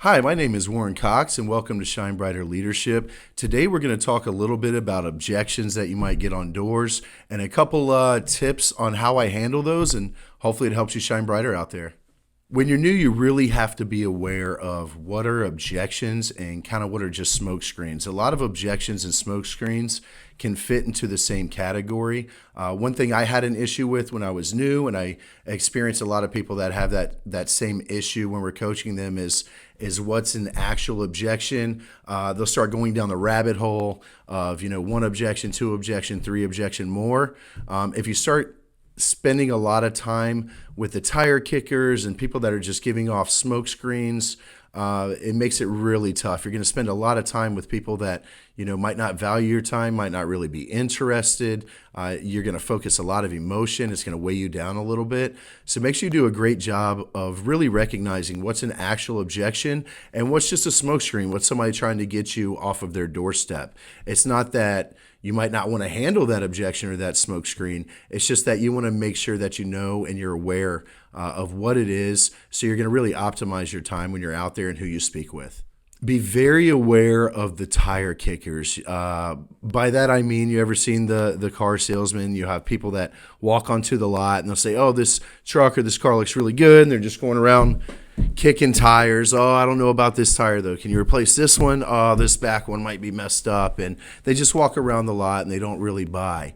Hi, my name is Warren Cox, and welcome to Shine Brighter Leadership. Today, we're going to talk a little bit about objections that you might get on doors and a couple tips on how I handle those, and hopefully, it helps you shine brighter out there. When you're new, you really have to be aware of what are objections and kind of what are just smoke screens. A lot of objections and smoke screens can fit into the same category. One thing I had an issue with when I was new, and I experienced a lot of people that have that same issue when we're coaching them is what's an actual objection. They'll start going down the rabbit hole of one objection, two objection, three objection, more. If you start spending a lot of time with the tire kickers and people that are just giving off smoke screens, it makes it really tough. You're going to spend a lot of time with people that might not value your time, might not really be interested. You're going to focus a lot of emotion. It's going to weigh you down a little bit. So make sure you do a great job of really recognizing what's an actual objection and what's just a smoke screen, what's somebody trying to get you off of their doorstep. It's not that you might not want to handle that objection or that smoke screen. It's just that you want to make sure that you know and you're aware of what it is, so you're going to really optimize your time when you're out there and who you speak with. Be very aware of the tire kickers. By that I mean, you ever seen the car salesman? You have people that walk onto the lot and they'll say, "Oh, this truck or this car looks really good," and they're just going around kicking tires. "Oh, I don't know about this tire though. Can you replace this one? Oh, this back one might be messed up." And they just walk around the lot and they don't really buy.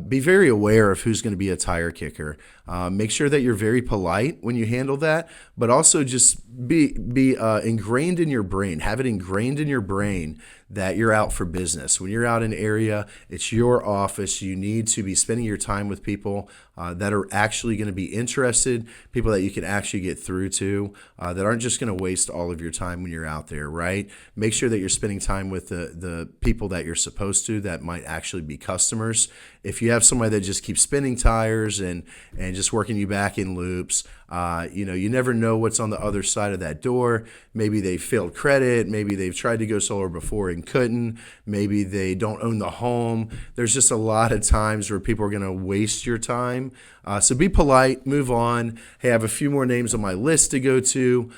Be very aware of who's going to be a tire kicker. Make sure that you're very polite when you handle that, but also just be ingrained in your brain. Have it ingrained in your brain that you're out for business. When you're out in an area, it's your office. You need to be spending your time with people that are actually going to be interested, people that you can actually get through to, that aren't just going to waste all of your time when you're out there, right? Make sure that you're spending time with the people that you're supposed to, that might actually be customers. If you have somebody that just keeps spinning tires and just working you back in loops, you never know what's on the other side of that door. Maybe they failed credit. Maybe they've tried to go solar before and couldn't. Maybe they don't own the home. There's just a lot of times where people are going to waste your time. So be polite, move on. Hey, I have a few more names on my list to go to.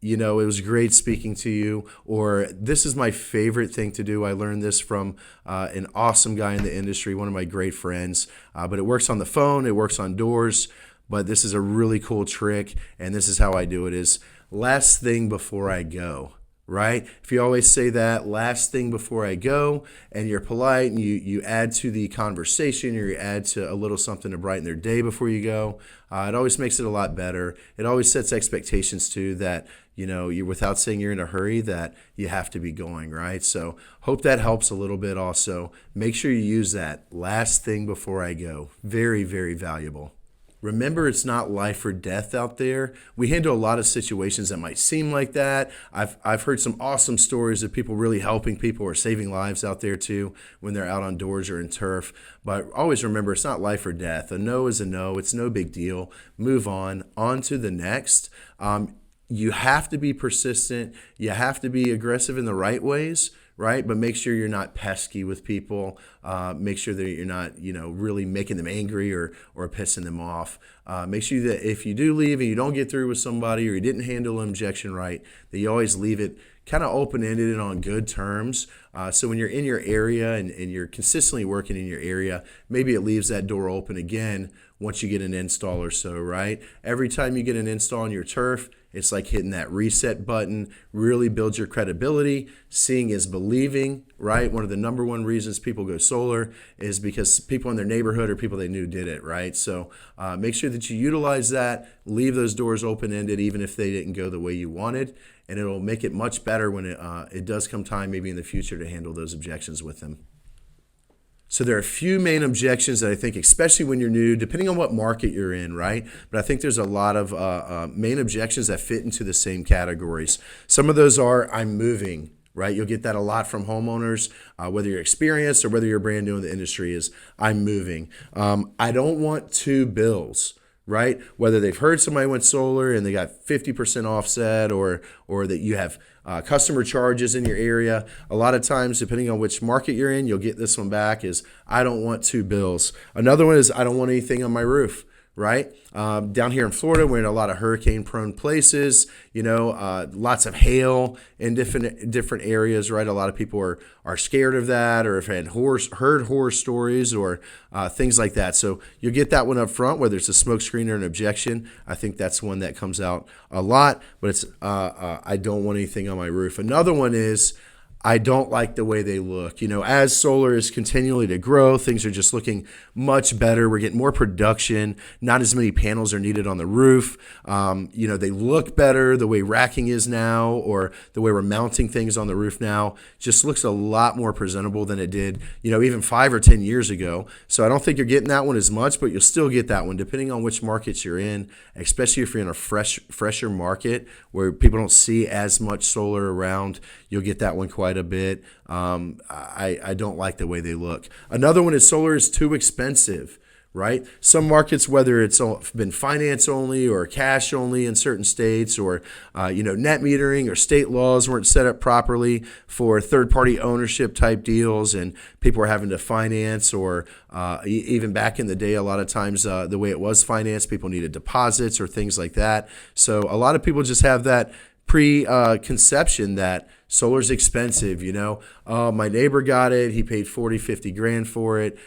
It was great speaking to you, or this is my favorite thing to do. I learned this from an awesome guy in the industry, one of my great friends, but it works on the phone, it works on doors, but this is a really cool trick, and this is how I do it is last thing before I go. Right? If you always say that last thing before I go, and you're polite and you add to the conversation, or you add to a little something to brighten their day before you go, it always makes it a lot better. It always sets expectations too, that you're, without saying you're in a hurry, that you have to be going, right? So hope that helps a little bit also. Make sure you use that last thing before I go. Very, very valuable. Remember, it's not life or death out there. We handle a lot of situations that might seem like that. I've heard some awesome stories of people really helping people or saving lives out there too when they're out on doors or in turf. But always remember, it's not life or death. A no is a no. It's no big deal. Move on to the next. You have to be persistent. You have to be aggressive in the right ways, right? But make sure you're not pesky with people. Make sure that you're not, really making them angry or pissing them off. Make sure that if you do leave and you don't get through with somebody, or you didn't handle an objection right, that you always leave it kind of open-ended and on good terms. So when you're in your area and you're consistently working in your area, maybe it leaves that door open again once you get an install or so, right? Every time you get an install on your turf, it's like hitting that reset button, really builds your credibility. Seeing is believing, right? One of the number one reasons people go solar is because people in their neighborhood or people they knew did it, right? So make sure that you utilize that, leave those doors open-ended even if they didn't go the way you wanted, and it'll make it much better when it does come time maybe in the future to handle those objections with them. So there are a few main objections that I think, especially when you're new, depending on what market you're in, right? But I think there's a lot of main objections that fit into the same categories. Some of those are, "I'm moving," right? You'll get that a lot from homeowners, whether you're experienced or whether you're brand new in the industry, is, "I'm moving." "I don't want two bills." Right? Whether they've heard somebody went solar and they got 50% offset, or that you have customer charges in your area. A lot of times, depending on which market you're in, you'll get this one back is, "I don't want two bills." Another one is, "I don't want anything on my roof." right? Down here in Florida, we're in a lot of hurricane-prone places. Lots of hail in different areas, right? A lot of people are scared of that, or have heard horror stories, or things like that. So you'll get that one up front, whether it's a smoke screen or an objection. I think that's one that comes out a lot. But it's I don't want anything on my roof. Another one is, I don't like the way they look. As solar is continually to grow, things are just looking much better. We're getting more production. Not as many panels are needed on the roof. They look better. The way racking is now, or the way we're mounting things on the roof now, just looks a lot more presentable than it did, even 5 or 10 years ago. So I don't think you're getting that one as much, but you'll still get that one depending on which markets you're in, especially if you're in a fresher market where people don't see as much solar around. You'll get that one quite a bit. I don't like the way they look. Another one is solar is too expensive, right? Some markets, whether it's been finance only or cash only in certain states, or net metering or state laws weren't set up properly for third-party ownership type deals, and people were having to finance, or even back in the day, a lot of times the way it was financed, people needed deposits or things like that. So a lot of people just have that preconception that solar's expensive. My neighbor got it. He paid 40, 50 grand for it.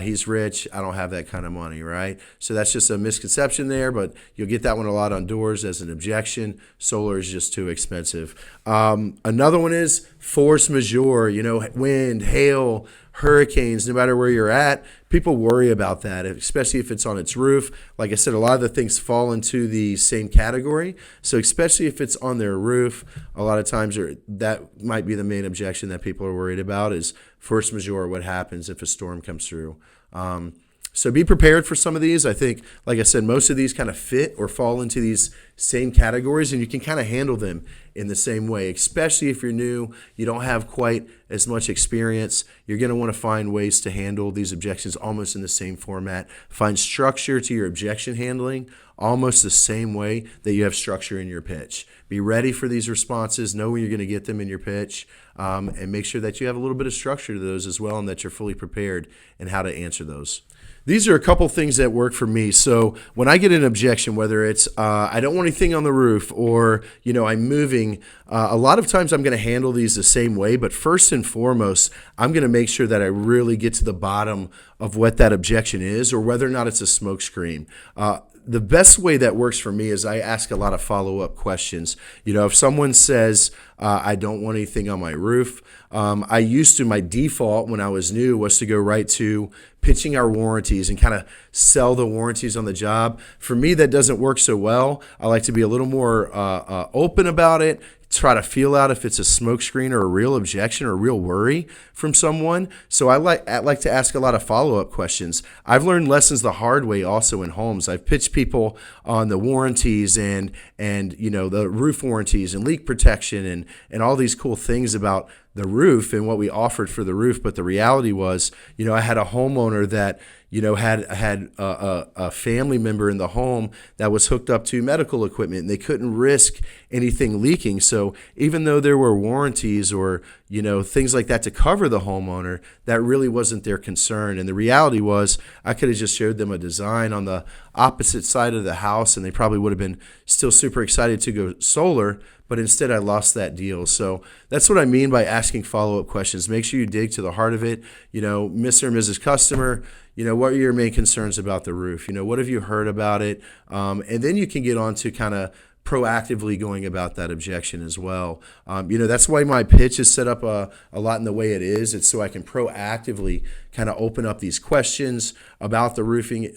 He's rich. I don't have that kind of money, right? So that's just a misconception there, but you'll get that one a lot on doors as an objection. Solar is just too expensive. Another one is force majeure, wind, hail, hurricanes. No matter where you're at, people worry about that, especially if it's on its roof. Like I said, a lot of the things fall into the same category. So especially if it's on their roof, a lot of times that might be the main objection that people are worried about, is force majeure, what happens if a storm comes through. So be prepared for some of these. I think, like I said, most of these kind of fit or fall into these same categories, and you can kind of handle them in the same way, especially if you're new, you don't have quite as much experience. You're going to want to find ways to handle these objections almost in the same format. Find structure to your objection handling almost the same way that you have structure in your pitch. Be ready for these responses, know when you're going to get them in your pitch, and make sure that you have a little bit of structure to those as well, and that you're fully prepared in how to answer those. These are a couple things that work for me. So when I get an objection, whether it's I don't want anything on the roof, or I'm moving, a lot of times I'm going to handle these the same way. But first and foremost, I'm going to make sure that I really get to the bottom of what that objection is, or whether or not it's a smoke screen. The best way that works for me is I ask a lot of follow-up questions. If someone says, I don't want anything on my roof, my default when I was new was to go right to pitching our warranties and kind of sell the warranties on the job. For me, that doesn't work so well. I like to be a little more open about it, try to feel out if it's a smokescreen or a real objection or a real worry from someone. So I like to ask a lot of follow-up questions. I've learned lessons the hard way also in homes. I've pitched people on the warranties and the roof warranties and leak protection and all these cool things about the roof and what we offered for the roof. But the reality was, I had a homeowner that had a family member in the home that was hooked up to medical equipment, and they couldn't risk anything leaking. So even though there were warranties or things like that to cover the homeowner, that really wasn't their concern. And the reality was, I could have just showed them a design on the opposite side of the house, and they probably would have been still super excited to go solar. But instead, I lost that deal. So that's what I mean by asking follow-up questions. Make sure you dig to the heart of it. Mr. and Mrs. Customer, what are your main concerns about the roof? What have you heard about it? And then you can get on to kind of proactively going about that objection as well. That's why my pitch is set up a lot in the way it is. It's so I can proactively kind of open up these questions about the roofing,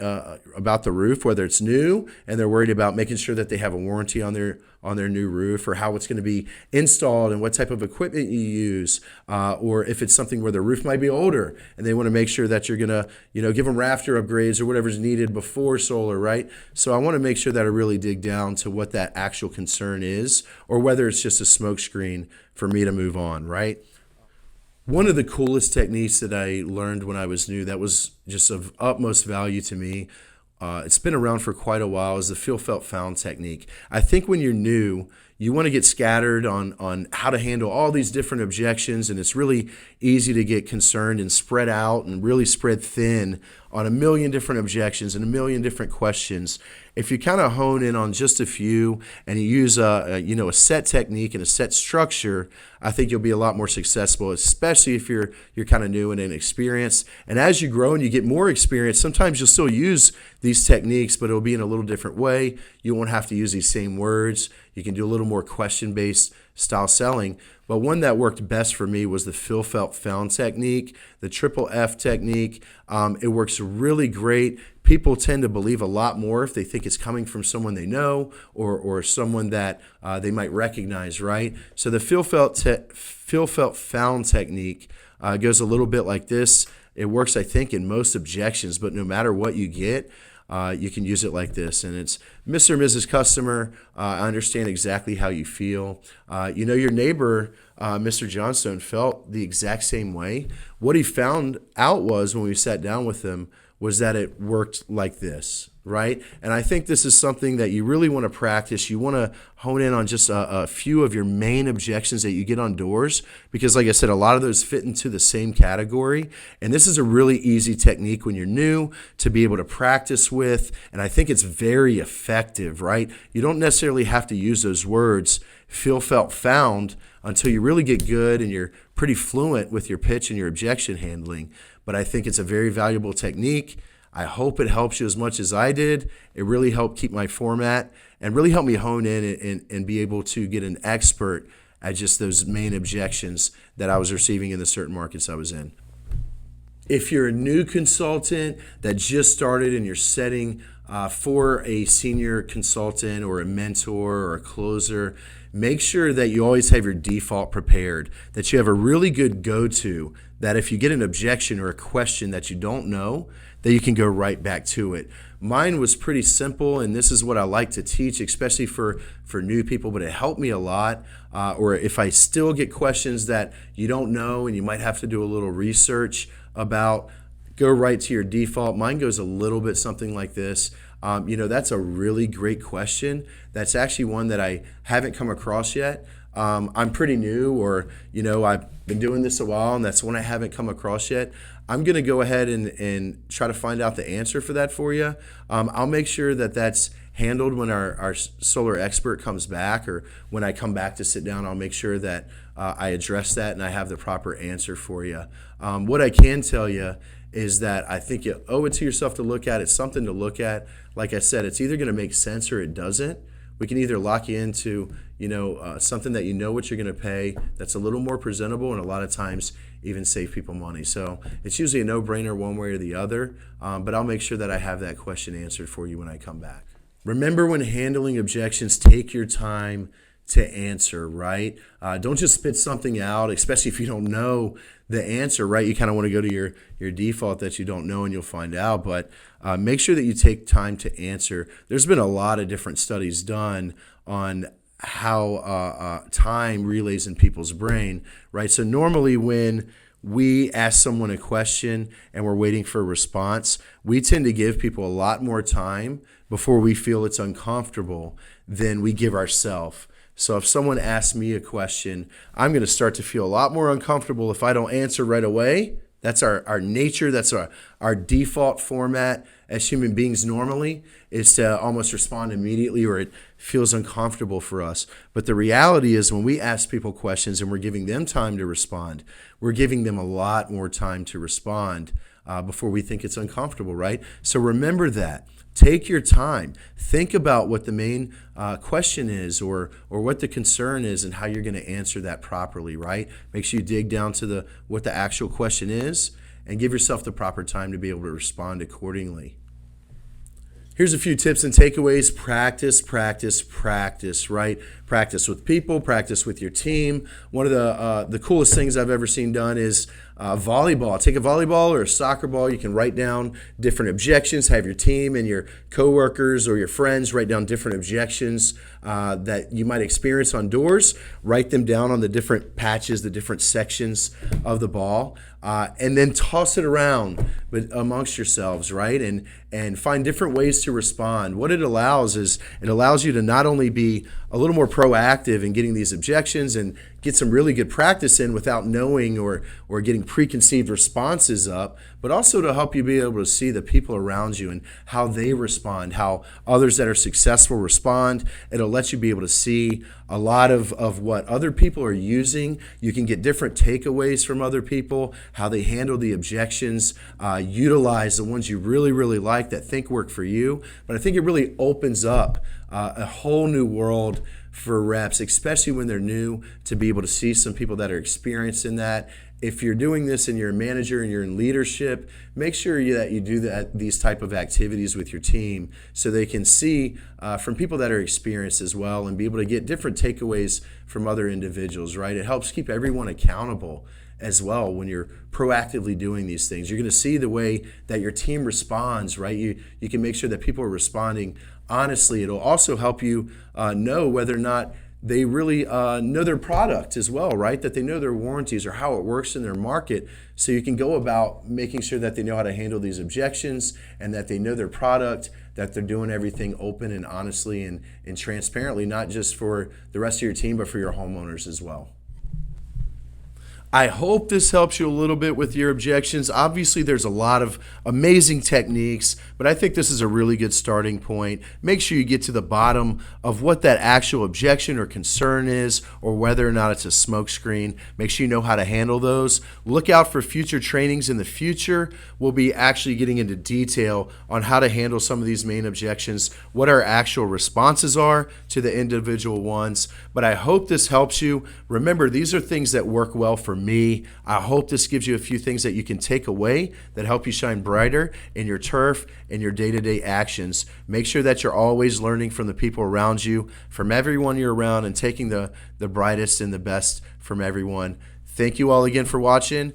about the roof, whether it's new and they're worried about making sure that they have a warranty on their new roof, or how it's going to be installed and what type of equipment you use, or if it's something where the roof might be older and they want to make sure that you're going to give them rafter upgrades or whatever's needed before solar, right? So I want to make sure that I really dig down to what that actual concern is, or whether it's just a smoke screen for me to move on, right? One of the coolest techniques that I learned when I was new that was just of utmost value to me it's been around for quite a while, is the feel, felt, found technique. I think when you're new, you want to get scattered on how to handle all these different objections, and it's really easy to get concerned and spread out and really spread thin on a million different objections and a million different questions. If you kind of hone in on just a few and you use a set technique and a set structure, I think you'll be a lot more successful, especially if you're kind of new and inexperienced. And as you grow and you get more experience, sometimes you'll still use these techniques, but it'll be in a little different way. You won't have to use these same words. You can do a little more question-based style selling. But one that worked best for me was the feel, felt, found technique, the triple F technique. It works really great. People tend to believe a lot more if they think it's coming from someone they know or someone that they might recognize, right? So the feel, felt, found technique goes a little bit like this. It works, I think, in most objections, but no matter what you get, you can use it like this. And it's Mr. or Mrs. Customer, I understand exactly how you feel. Your neighbor, Mr. Johnstone, felt the exact same way. What he found out was when we sat down with him was that it worked like this, right? And I think this is something that you really want to practice. You want to hone in on just a few of your main objections that you get on doors, because like I said, a lot of those fit into the same category. And this is a really easy technique when you're new to be able to practice with. And I think it's very effective, right? You don't necessarily have to use those words, feel, felt, found, until you really get good and you're pretty fluent with your pitch and your objection handling. But I think it's a very valuable technique. I hope it helps you as much as I did. It really helped keep my format and really helped me hone in and be able to get an expert at just those main objections that I was receiving in the certain markets I was in. If you're a new consultant that just started and you're setting for a senior consultant or a mentor or a closer, make sure that you always have your default prepared, that you have a really good go-to, that if you get an objection or a question that you don't know, that you can go right back to it. Mine was pretty simple, and this is what I like to teach, especially for new people, but it helped me a lot. Or if I still get questions that you don't know and you might have to do a little research about, go right to your default. Mine goes a little bit something like this. That's a really great question. That's actually one that I haven't come across yet. I'm pretty new, or I've been doing this a while, and that's one I haven't come across yet. I'm going to go ahead and try to find out the answer for that for you. I'll make sure that that's handled when our solar expert comes back, or when I come back to sit down. I'll make sure that I address that and I have the proper answer for you. What I can tell you is that I think you owe it to yourself to look at. It's something to look at. Like I said, it's either going to make sense or it doesn't. We can either lock you into something that you know what you're going to pay that's a little more presentable, and a lot of times even save people money. So it's usually a no-brainer one way or the other, but I'll make sure that I have that question answered for you when I come back. Remember, when handling objections, take your time to answer, right? Don't just spit something out, especially if you don't know the answer, right? You kind of want to go to your default that you don't know, and you'll find out. But make sure that you take time to answer. There's been a lot of different studies done on how time relays in people's brain, right? So normally when we ask someone a question and we're waiting for a response, we tend to give people a lot more time before we feel it's uncomfortable than we give ourselves. So if someone asks me a question, I'm going to start to feel a lot more uncomfortable if I don't answer right away. That's our nature. That's our default format as human beings normally, is to almost respond immediately, or it feels uncomfortable for us. But the reality is, when we ask people questions and we're giving them time to respond, we're giving them a lot more time to respond before we think it's uncomfortable, right? So remember that. Take your time. Think about what the main question is, or what the concern is, and how you're going to answer that properly, right? Make sure you dig down to what the actual question is, and give yourself the proper time to be able to respond accordingly. Here's a few tips and takeaways. Practice, practice, practice, right? practice with people, practice with your team. One of the coolest things I've ever seen done is volleyball. Take a volleyball or a soccer ball. You can write down different objections, have your team and your coworkers or your friends write down different objections that you might experience on doors. Write them down on the different patches, the different sections of the ball, and then toss it around amongst yourselves, right? And find different ways to respond. What it allows is it allows you to not only be a little more proactive in getting these objections and get some really good practice in without knowing or getting preconceived responses up, but also to help you be able to see the people around you and how they respond, how others that are successful respond. It'll let you be able to see a lot of what other people are using. You can get different takeaways from other people, how they handle the objections, utilize the ones you really, really like that think work for you. But I think it really opens up a whole new world for reps, especially when they're new, to be able to see some people that are experienced in that. If you're doing this and you're a manager and you're in leadership, make sure that you do these type of activities with your team so they can see from people that are experienced as well and be able to get different takeaways from other individuals, right? It helps keep everyone accountable as well when you're proactively doing these things. You're going to see the way that your team responds, right? You can make sure that people are responding honestly. It'll also help you know whether or not they really know their product as well, right? That they know their warranties or how it works in their market. So you can go about making sure that they know how to handle these objections and that they know their product, that they're doing everything open and honestly and transparently, not just for the rest of your team, but for your homeowners as well. I hope this helps you a little bit with your objections. Obviously, there's a lot of amazing techniques, but I think this is a really good starting point. Make sure you get to the bottom of what that actual objection or concern is, or whether or not it's a smokescreen. Make sure you know how to handle those. Look out for future trainings in the future. We'll be actually getting into detail on how to handle some of these main objections, what our actual responses are to the individual ones. But I hope this helps you. Remember, these are things that work well for me. I hope this gives you a few things that you can take away that help you shine brighter in your turf and your day-to-day actions. Make sure that you're always learning from the people around you, from everyone you're around, and taking the brightest and the best from everyone. Thank you all again for watching.